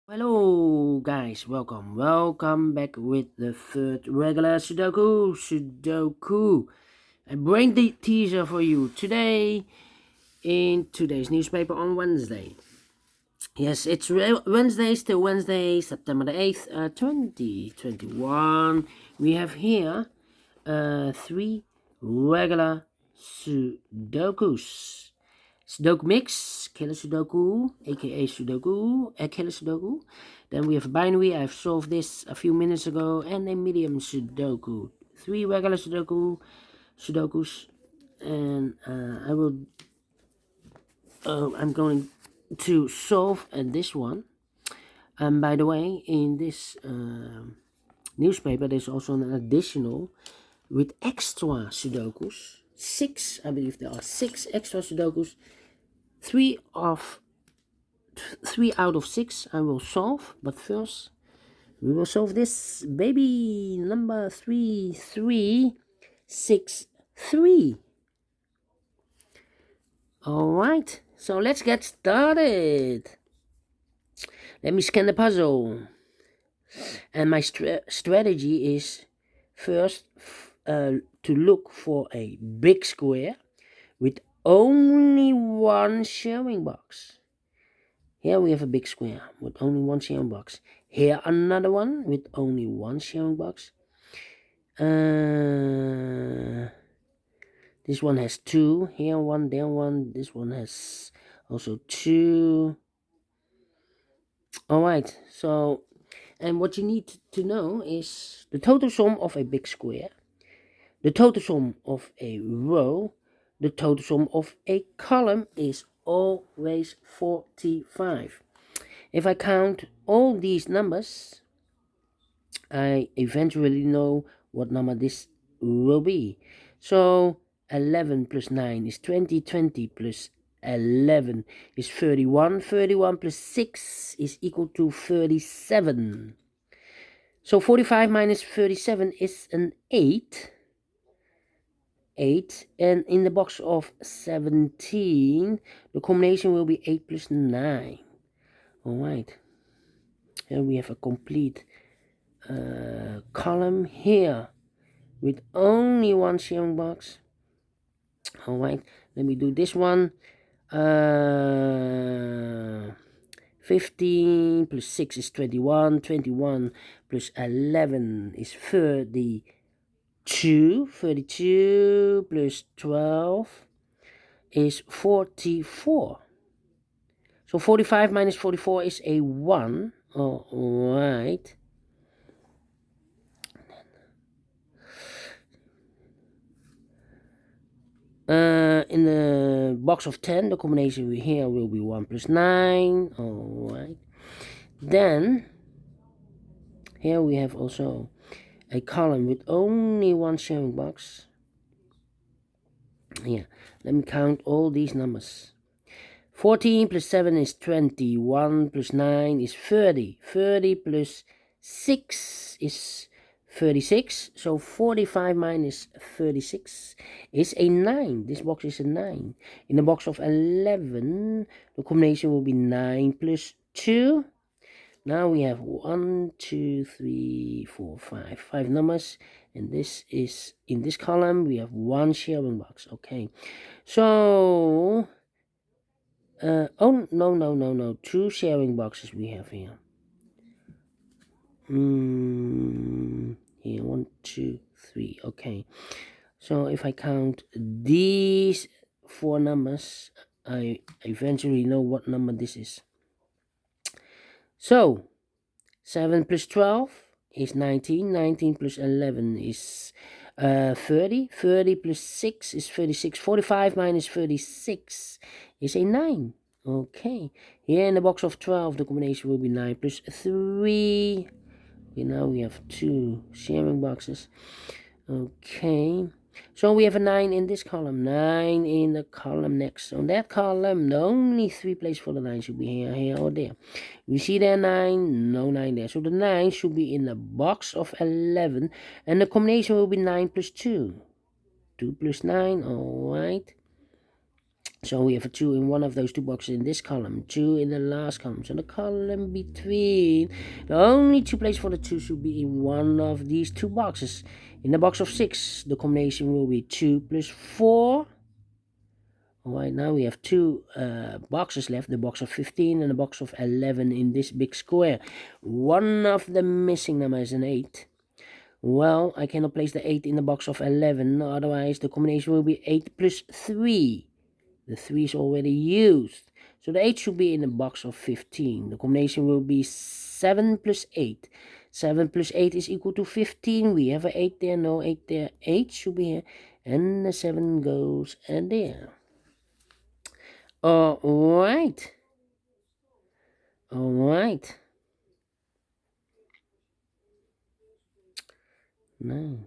Hello guys, welcome back with the third regular Sudoku. I bring the teaser for you today in today's newspaper on Wednesday. Yes, it's Wednesday, still Wednesday, September the 8th, 2021. We have here three regular Sudokus. Sudoku Mix, Killer Sudoku, aka Sudoku, Killer Sudoku. Then we have a binary, I've solved this a few minutes ago, and a medium Sudoku. Three regular Sudokus, and I'm going to solve this one. And by the way, in this newspaper, there's also an additional with extra Sudokus. I believe there are six extra Sudokus. Three out of six I will solve, but first we will solve this baby number 3363. All right, so let's get started. Let me scan the puzzle, and my strategy is first to look for a big square with only one showing box. Here we have a big square with only one sharing box. Here another one with only one sharing box. This one has two. Here one, there one. This one has also two. Alright, so, and what you need to know is the total sum of a big square, the total sum of a row, the total sum of a column is always 45. If I count all these numbers, I eventually know what number this will be. So 11 plus 9 is 20, 20 plus 11 is 31, 31 plus 6 is equal to 37. So 45 minus 37 is an 8. 8, and in the box of 17 the combination will be 8 plus 9. All right, here we have a complete column here with only one sharing box. All right, let me do this one. 15 plus 6 is 21, 21 plus 11 is 32, 32 plus 12 is 44. So 45 minus 44 is a 1. All right. In the box of 10, the combination here will be 1 plus 9. All right. Then, here we have also a column with only one sharing box. Yeah, let me count all these numbers. 14 plus 7 is 20. 1 plus 9 is 30. 30 plus 6 is 36. So 45 minus 36 is a 9. This box is a 9. In the box of 11, the combination will be 9 plus 2. Now we have 1, 2, 3, 4, 5. 5 numbers. And this is, in this column, we have one sharing box. Okay. So, oh, no. 2 sharing boxes we have here. Here, 1, 2, 3. Okay. So if I count these 4 numbers, I eventually know what number this is. So 7 plus 12 is 19. 19 plus 11 is 30. 30 plus 6 is 36. 45 minus 36 is a 9. Okay. Here in the box of 12, the combination will be 9 plus 3. Okay, now we have 2 sharing boxes. Okay. So we have a 9 in this column, 9 in the column next. On that column, the only 3 places for the 9 should be here, here, or there. We see there 9, no 9 there. So the 9 should be in the box of 11, and the combination will be 9 plus 2. 2 plus 9, alright. So we have a 2 in one of those two boxes in this column, 2 in the last column. So the column between, the only two places for the 2 should be in one of these two boxes. In the box of 6, the combination will be 2 plus 4. Alright, now we have two boxes left, the box of 15 and the box of 11 in this big square. One of the missing numbers is an 8. Well, I cannot place the 8 in the box of 11, otherwise the combination will be 8 plus 3. The 3 is already used. So the 8 should be in the box of 15. The combination will be 7 plus 8. 7 plus 8 is equal to 15. We have an 8 there, no 8 there. 8 should be here. And the 7 goes there. Alright. Alright. No.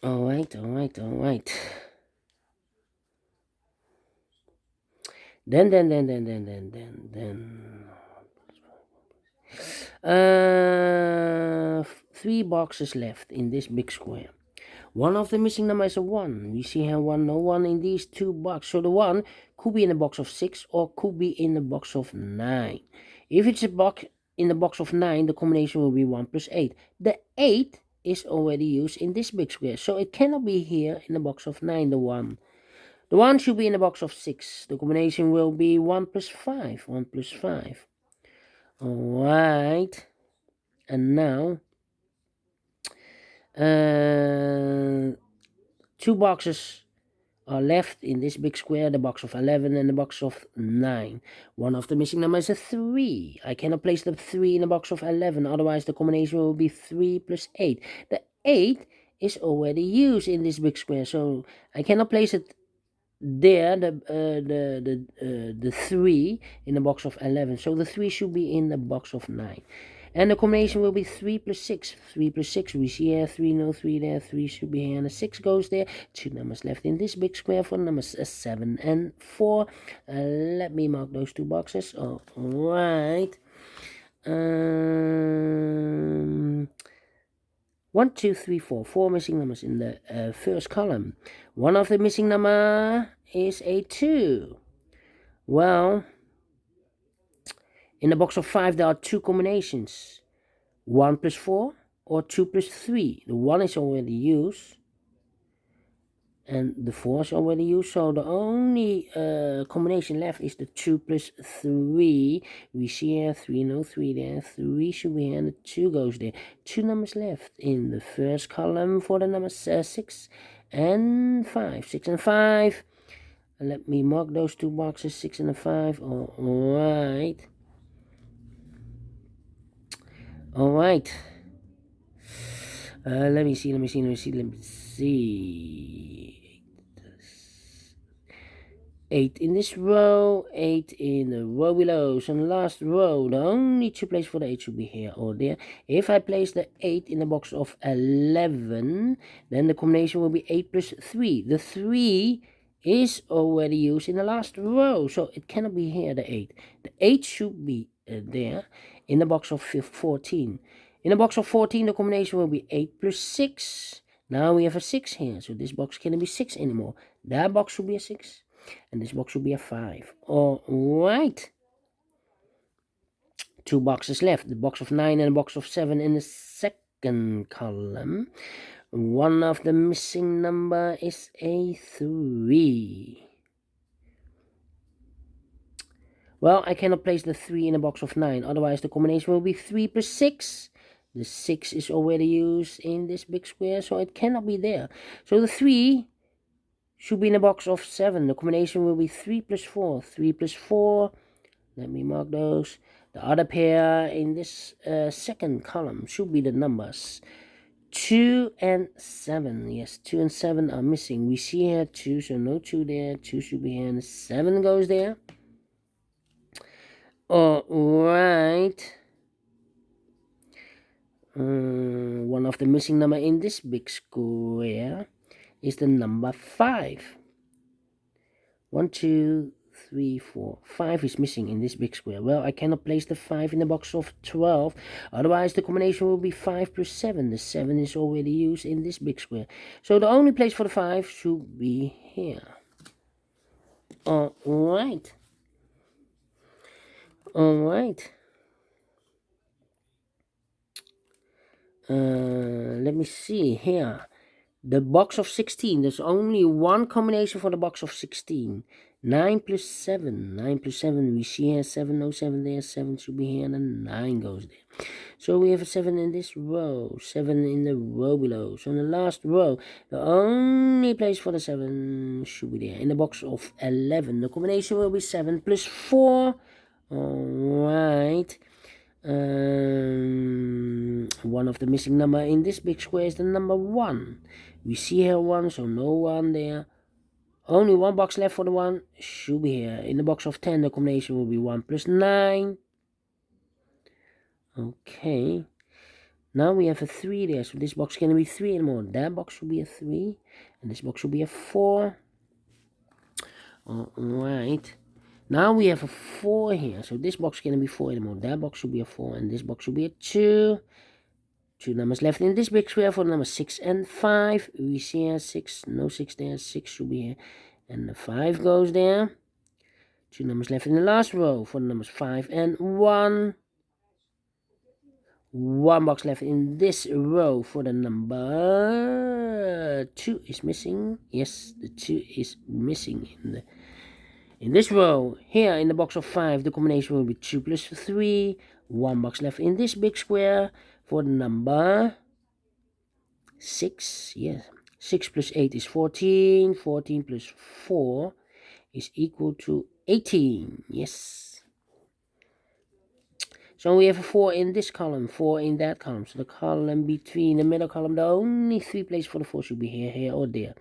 Alright. Then. 3 boxes left in this big square. One of the missing numbers is a 1. We see here 1, no 1 in these two boxes. So the 1 could be in the box of 6 or could be in the box of 9. If it's a box in the box of 9, the combination will be 1 plus 8. The 8 is already used in this big square, so it cannot be here in the box of 9, the 1. The 1 should be in the box of 6. The combination will be 1 plus 5. 1 plus 5. Alright. And now, two boxes are left in this big square, the box of 11 and the box of 9. One of the missing numbers is a 3. I cannot place the 3 in the box of 11, otherwise the combination will be 3 plus 8. The 8 is already used in this big square, so I cannot place it there, the 3 in the box of 11. So the 3 should be in the box of 9. And the combination will be 3 plus 6. 3 plus 6, we see here 3, no 3 there, 3 should be here, and the 6 goes there. Two numbers left in this big square for numbers 7 and 4. Let me mark those two boxes. Alright. 1, 2, 3, 4. 4 missing numbers in the first column. One of the missing number is a 2. Well, in the box of 5 there are two combinations. 1 plus 4 or 2 plus 3. The 1 is already used. And the 4 is already used. So the only combination left is the 2 plus 3. We see here 3, no 3 there. 3 should be here and the 2 goes there. Two numbers left in the first column for the numbers 6 and 5. 6 and 5. Let me mark those two boxes, 6 and 5. Alright. Alright. Let me see. 8 in this row, 8 in the row below. So in the last row, the only two places for the 8 should be here or there. If I place the 8 in the box of 11, then the combination will be 8 plus 3. The 3 is already used in the last row, so it cannot be here, the 8. The 8 should be there in the box of 14. In the box of 14, the combination will be 8 plus 6. Now we have a 6 here, so this box cannot be 6 anymore. That box should be a 6, and this box should be a 5. Alright. Two boxes left, the box of 9 and the box of 7 in the second column. One of the missing number is a 3. Well, I cannot place the 3 in the box of 9, otherwise the combination will be 3 plus 6. The 6 is already used in this big square, so it cannot be there. So the 3 should be in the box of 7. The combination will be 3 plus 4. 3 plus 4. Let me mark those. The other pair in this second column should be the numbers 2 and 7. Yes, 2 and 7 are missing. We see here 2, so no 2 there. 2 should be here, and 7 goes there. Alright. One of the missing number in this big square is the number 5. 1, 2, 3, 4, 5 is missing in this big square. Well, I cannot place the 5 in the box of 12, otherwise the combination will be 5 plus 7. The 7 is already used in this big square. So the only place for the 5 should be here. Alright. Alright. Let me see here. The box of 16, there's only one combination for the box of 16. 9 plus 7. 9 plus 7, we see here 7, no 7 there, 7 should be here, and then 9 goes there. So we have a 7 in this row, 7 in the row below. So in the last row, the only place for the 7 should be there. In the box of 11, the combination will be 7 plus 4. Alright. One of the missing number in this big square is the number 1. We see here 1, so no 1 there. Only one box left for the 1, should be here. In the box of 10, the combination will be 1 plus 9. Okay. Now we have a 3 there, so this box can be 3 anymore. That box should be a 3, and this box should be a 4. Alright. Now we have a 4 here, so this box can't be 4 anymore. That box should be a 4, and this box should be a 2. 2 numbers left in this big square for the numbers 6 and 5. We see here 6, no 6 there, 6 should be here, and the 5 goes there. 2 numbers left in the last row for the numbers 5 and 1. 1 box left in this row for the number 2 is missing. Yes, the 2 is missing in this row. Here in the box of 5, the combination will be 2 plus 3. 1 box left in this big square for the number 6. Yes, 6 plus 8 is 14. 14 plus 4 is equal to 18. Yes. So we have a 4 in this column, 4 in that column. So the column between the middle column, the only 3 places for the 4 should be here, here, or there.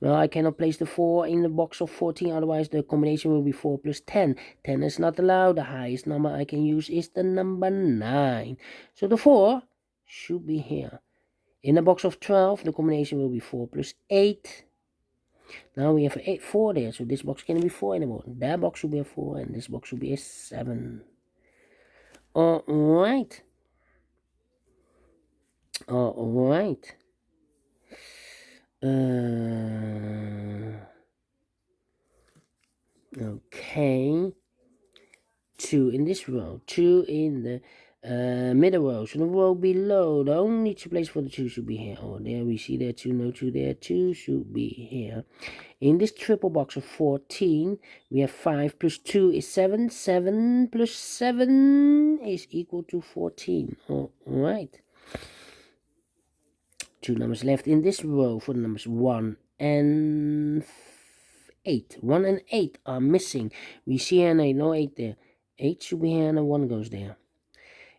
Well, I cannot place the 4 in the box of 14, otherwise the combination will be 4 plus 10. 10 is not allowed. The highest number I can use is the number 9. So the 4 should be here. In the box of 12, the combination will be 4 plus 8. Now we have a 4 there, so this box can't be 4 anymore. That box should be a 4, and this box should be a 7. Alright. Alright. Okay. 2 in this row. 2 in the middle row. So the row below, the only 2 places for the 2 should be here. Oh, there we see there 2, no 2 there. 2 should be here. In this triple box of 14, we have 5 plus 2 is 7. 7 plus 7 is equal to 14. Alright. 2 numbers left in this row for the numbers 1 and 8. 1 and 8 are missing. We see here 8, no 8 there. 8 should be here and 1 goes there.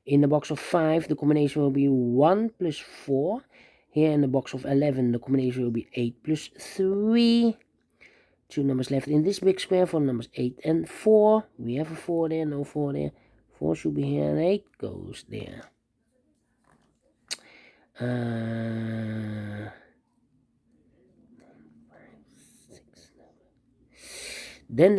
In the box of 5, the combination will be 1 plus 4. Here in the box of 11, the combination will be 8 plus 3. 2 numbers left in this big square for numbers 8 and 4. We have a 4 there, no 4 there. 4 should be here and 8 goes there. Then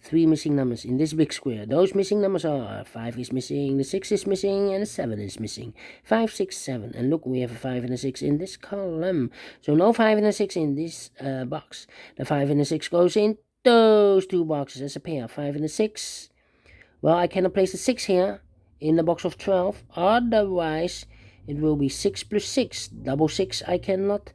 3 missing numbers in this big square. Those missing numbers are 5 is missing, the 6 is missing, and the 7 is missing. 5, 6, 7. And look, we have a 5 and a 6 in this column. So no 5 and a 6 in this box. The 5 and the 6 goes in those 2 boxes as a pair. 5 and a 6. Well, I cannot place the 6 here in the box of 12. Otherwise, it will be 6 plus 6. Double 6 I cannot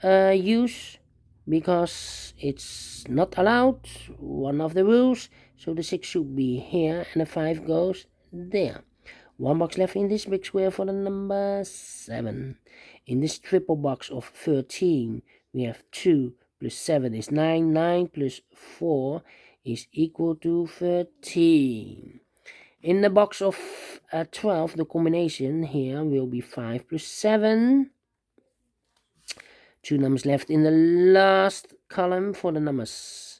use, because it's not allowed, one of the rules. So the 6 should be here and the 5 goes there. 1 box left in this big square for the number 7. In this triple box of 13, we have 2 plus 7 is 9. 9 plus 4 is equal to 13. In the box of 12, the combination here will be 5 plus 7. 2 numbers left in the last column for the numbers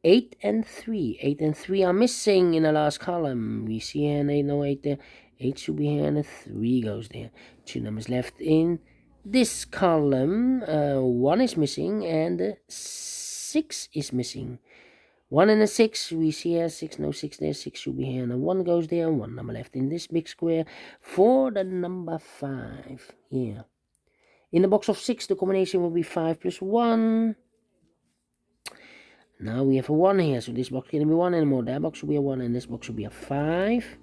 8 and 3. 8 and 3 are missing in the last column. We see here an 8, no 8 there. 8 should be here and a 3 goes there. 2 numbers left in this column, 1 is missing and 6 is missing. 1 and a 6, we see here 6, no 6 there, 6 should be here, and 1 goes there, 1 number left in this big square for the number 5 here. In the box of 6, the combination will be 5 plus 1. Now we have a 1 here, so this box can't be 1 anymore. That box should be a 1, and this box should be a 5.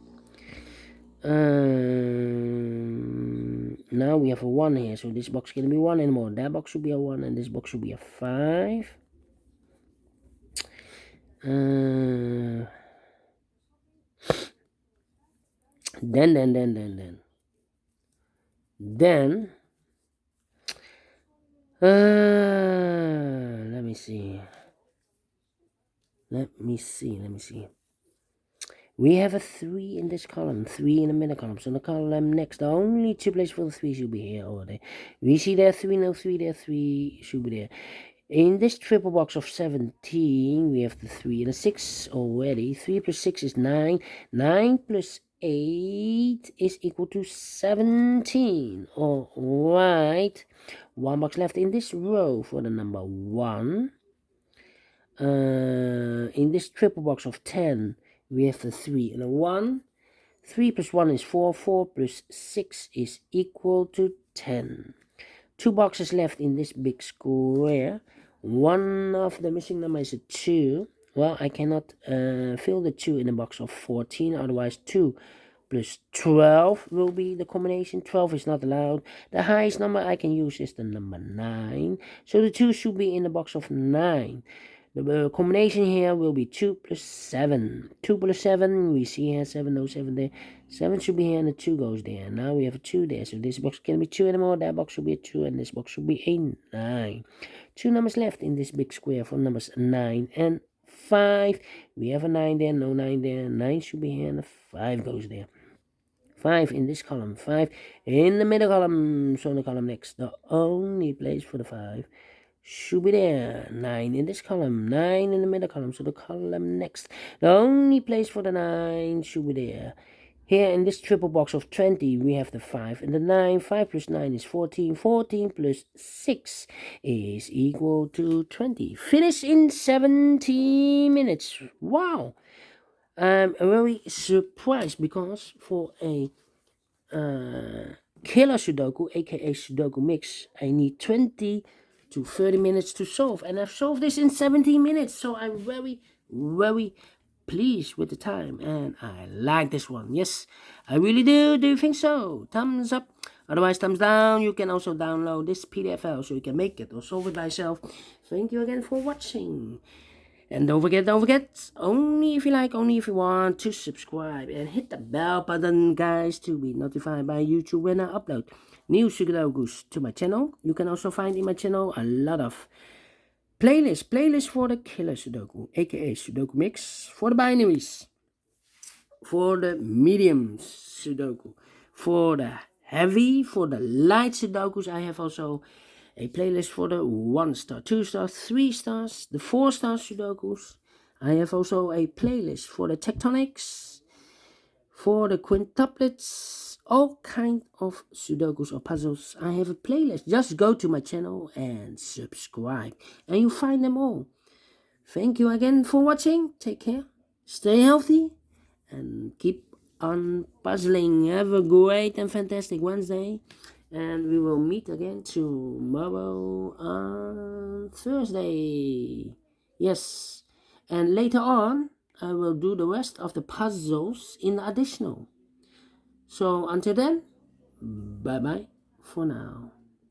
Now we have a 1 here, so this box can't be 1 anymore. That box should be a 1, and this box should be a 5. Then let me see. We have a 3 in this column, 3 in the middle column. So the column next, the only 2 places for the 3 should be here or there. We see there 3, no 3 there, 3 should be there. In this triple box of 17, we have the 3 and a 6 already. 3 plus 6 is 9. 9 plus 8 is equal to 17. All right. 1 box left in this row for the number 1. In this triple box of 10, we have the 3 and a 1. 3 plus 1 is 4. 4 plus 6 is equal to 10. 2 boxes left in this big square. One of the missing number is a 2. Well, I cannot fill the 2 in the box of 14. Otherwise, 2 plus 12 will be the combination. 12 is not allowed. The highest number I can use is the number 9. So the 2 should be in the box of 9. The combination here will be 2 plus 7. 2 plus 7, we see here 7, no 7 there. 7 should be here and the 2 goes there. Now we have a 2 there. So this box can't be 2 anymore. That box should be a 2 and this box should be a 9. 2 numbers left in this big square for numbers 9 and 5. We have a 9 there, no 9 there. 9 should be here and a 5 goes there. 5 in this column, 5 in the middle column. So in the column next, the only place for the 5 should be there. 9 in this column, 9 in the middle column. So the column next, the only place for the 9 should be there. Here in this triple box of 20, we have the 5 and the 9. 5 plus 9 is 14. 14 plus 6 is equal to 20. Finish in 17 minutes. Wow. I'm very surprised because for a Killer Sudoku, aka Sudoku Mix, I need 20 to 30 minutes to solve, and I've solved this in 17 minutes, so I'm very pleased with the time, and I like this one. Yes, I really do. Do you think so? Thumbs up. Otherwise, thumbs down. You can also download this PDF file so you can make it or solve it by yourself. Thank you again for watching. And don't forget, only if you like, only if you want, to subscribe and hit the bell button, guys, to be notified by YouTube when I upload new Sudokus to my channel. You can also find in my channel a lot of playlists for the Killer Sudoku, aka Sudoku Mix, for the binaries, for the medium Sudoku, for the heavy, for the light Sudokus. I have also a playlist for the 1 star, 2 stars, 3 stars, the 4 star Sudokus. I have also a playlist for the tectonics, for the quintuplets, all kind of Sudokus or puzzles. I have a playlist. Just go to my channel and subscribe, and you'll find them all. Thank you again for watching. Take care, stay healthy, and keep on puzzling. Have a great and fantastic Wednesday. And we will meet again tomorrow on Thursday. Yes. And later on, I will do the rest of the puzzles in the additional. So until then, bye-bye for now.